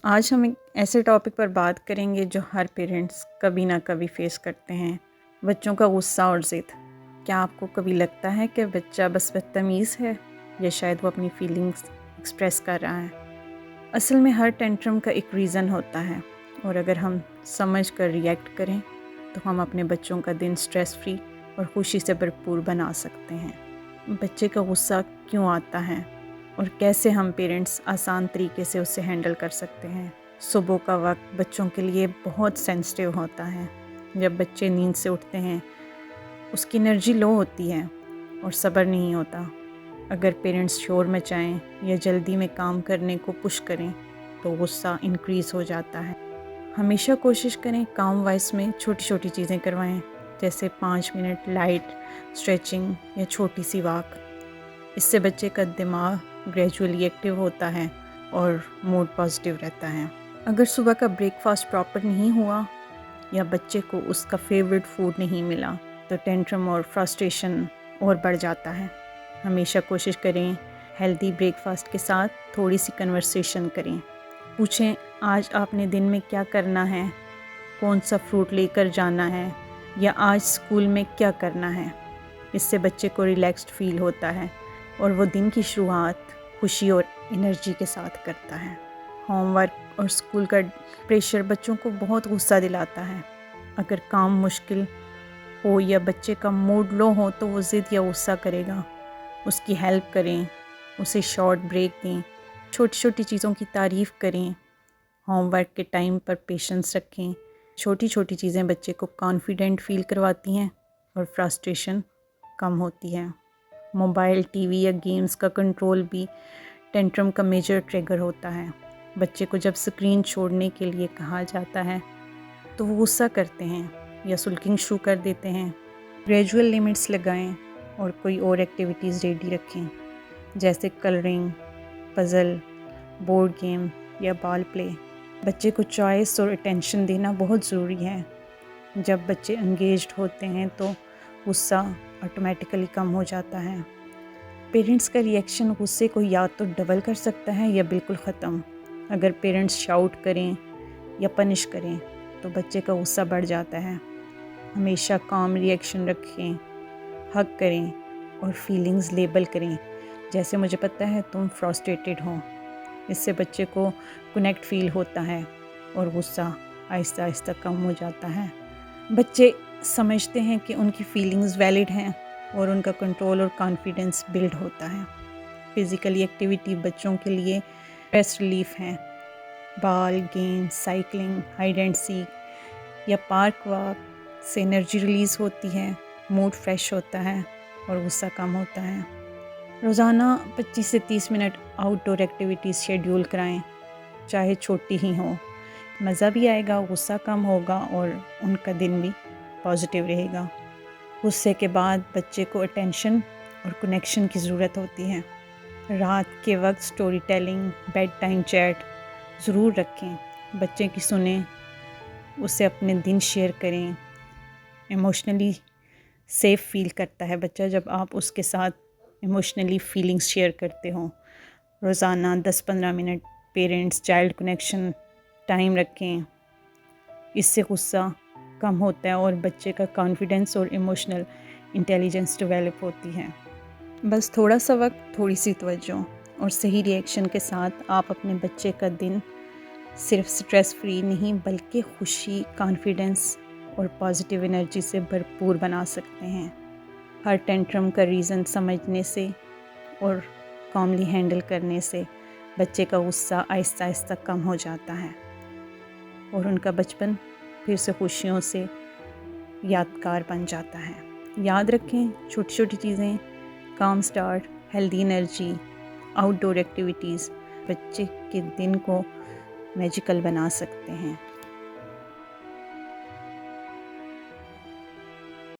آج ہم ایک ایسے ٹاپک پر بات کریں گے جو ہر پیرنٹس کبھی نہ کبھی فیس کرتے ہیں، بچوں کا غصہ اور ضد۔ کیا آپ کو کبھی لگتا ہے کہ بچہ بس بدتمیز ہے یا شاید وہ اپنی فیلنگز ایکسپریس کر رہا ہے؟ اصل میں ہر ٹینٹرم کا ایک ریزن ہوتا ہے، اور اگر ہم سمجھ کر ریئیکٹ کریں تو ہم اپنے بچوں کا دن سٹریس فری اور خوشی سے بھرپور بنا سکتے ہیں۔ بچے کا غصہ کیوں آتا ہے اور کیسے ہم پیرنٹس آسان طریقے سے اسے ہینڈل کر سکتے ہیں۔ صبح کا وقت بچوں کے لیے بہت سینسٹیو ہوتا ہے۔ جب بچے نیند سے اٹھتے ہیں اس کی انرجی لو ہوتی ہے اور صبر نہیں ہوتا۔ اگر پیرنٹس شور مچائیں یا جلدی میں کام کرنے کو پش کریں تو غصہ انکریز ہو جاتا ہے۔ ہمیشہ کوشش کریں کام وائس میں چھوٹی چھوٹی چیزیں کروائیں، جیسے 5 منٹ لائٹ اسٹریچنگ یا چھوٹی سی واک۔ اس سے بچے کا دماغ گریجولی ایکٹیو ہوتا ہے اور موڈ پازیٹیو رہتا ہے۔ اگر صبح کا بریک فاسٹ پراپر نہیں ہوا یا بچے کو اس کا فیوریٹ فوڈ نہیں ملا تو ٹینٹرم اور فرسٹریشن اور بڑھ جاتا ہے۔ ہمیشہ کوشش کریں ہیلدی بریک فاسٹ کے ساتھ تھوڑی سی کنورسیشن کریں۔ پوچھیں آج آپ نے دن میں کیا کرنا ہے، کون سا فروٹ لے کر جانا ہے، یا آج اسکول میں کیا کرنا ہے۔ اس سے بچے کو ریلیکسڈ فیل ہوتا ہے اور وہ دن کی شروعات خوشی اور انرجی کے ساتھ کرتا ہے۔ ہوم ورک اور اسکول کا پریشر بچوں کو بہت غصہ دلاتا ہے۔ اگر کام مشکل ہو یا بچے کا موڈ لو ہو تو وہ ضد یا غصہ کرے گا۔ اس کی ہیلپ کریں، اسے شارٹ بریک دیں، چھوٹی چھوٹی چیزوں کی تعریف کریں۔ ہوم ورک کے ٹائم پر پیشنس رکھیں۔ چھوٹی چھوٹی چیزیں بچے کو کانفیڈنٹ فیل کرواتی ہیں اور فرسٹریشن کم ہوتی ہے۔ موبائل، ٹی وی یا گیمز کا کنٹرول بھی ٹینٹرم کا میجر ٹریگر ہوتا ہے۔ بچے کو جب اسکرین چھوڑنے کے لیے کہا جاتا ہے تو وہ غصہ کرتے ہیں یا سلکنگ شروع کر دیتے ہیں۔ گریجول لیمٹس لگائیں اور کوئی اور ایکٹیویٹیز ریڈی رکھیں، جیسے کلرنگ، پزل، بورڈ گیم یا بال پلے۔ بچے کو چوائس اور اٹینشن دینا بہت ضروری ہے۔ جب بچے انگیجڈ ہوتے ہیں تو غصہ آٹومیٹیکلی کم ہو جاتا ہے۔ پیرنٹس کا ریئیکشن غصے کو یا تو ڈبل کر سکتا ہے یا بالکل ختم۔ اگر پیرنٹس شاؤٹ کریں یا پنش کریں تو بچے کا غصہ بڑھ جاتا ہے۔ ہمیشہ کام ریئیکشن رکھیں، ہگ کریں اور فیلنگز لیبل کریں، جیسے مجھے پتہ ہے تم فرسٹریٹڈ ہو۔ اس سے بچے کو کنیکٹ فیل ہوتا ہے اور غصہ آہستہ آہستہ کم ہو جاتا ہے۔ بچے سمجھتے ہیں کہ ان کی فیلنگز ویلڈ ہیں اور ان کا کنٹرول اور کانفیڈنس بلڈ ہوتا ہے۔ فزیکلی ایکٹیویٹی بچوں کے لیے اسٹریس ریلیف ہیں۔ Ball game, cycling, hide and seek یا پارک واک سے انرجی ریلیز ہوتی ہے، موڈ فریش ہوتا ہے اور غصہ کم ہوتا ہے۔ روزانہ 25 سے 30 منٹ آؤٹ ڈور ایکٹیویٹیز شیڈیول کرائیں، چاہے چھوٹی ہی ہوں۔ مزہ بھی آئے گا، غصہ کم ہوگا اور ان کا دن بھی پازیٹیو رہے گا۔ غصے کے بعد بچے کو اٹینشن اور کنیکشن کی ضرورت ہوتی ہے۔ رات کے وقت storytelling, bedtime chat ضرور رکھیں۔ بچے کی سنیں، اسے اپنے دن شیئر کریں۔ ایموشنلی سیف فیل کرتا ہے بچہ جب آپ اس کے ساتھ ایموشنلی فیلنگز شیئر کرتے ہوں۔ روزانہ 10-15 minute parents child connection time رکھیں۔ اس سے غصہ کم ہوتا ہے اور بچے کا کانفیڈنس اور ایموشنل انٹیلیجنس ڈیولپ ہوتی ہے۔ بس تھوڑا سا وقت، تھوڑی سی توجہ اور صحیح ریئیکشن کے ساتھ آپ اپنے بچے کا دن صرف سٹریس فری نہیں بلکہ خوشی، کانفیڈنس اور پازیٹیو انرجی سے بھرپور بنا سکتے ہیں۔ ہر ٹینٹرم کا ریزن سمجھنے سے اور کاملی ہینڈل کرنے سے بچے کا غصہ آہستہ آہستہ کم ہو جاتا ہے اور ان کا بچپن پھر سے خوشیوں سے یادگار بن جاتا ہے۔ یاد رکھیں چھوٹی چھوٹی چیزیں، کام سٹارٹ، ہیلدی انرجی، آؤٹ ڈور ایکٹیویٹیز بچے کے دن کو میجیکل بنا سکتے ہیں۔